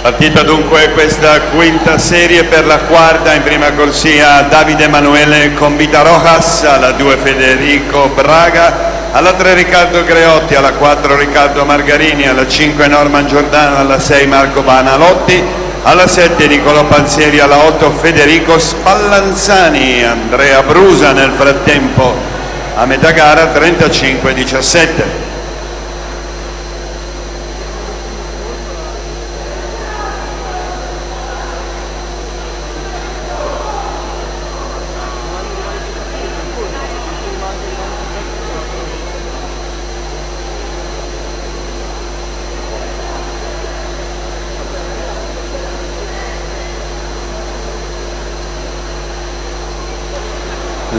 Partita dunque questa quinta serie per la quarta, in prima corsia Davide Emanuele con Vita Rojas, alla 2 Federico Braga, alla 3 Riccardo Greotti, alla 4 Riccardo Margarini, alla 5 Norman Giordano, alla 6 Marco Banalotti, alla 7 Nicolò Panzieri, alla 8 Federico Spallanzani. Andrea Brusa nel frattempo a metà gara 35-17.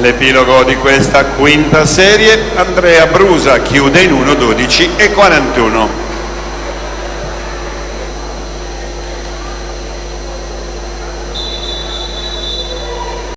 L'epilogo di questa quinta serie, Andrea Brusa chiude in 1:12:41.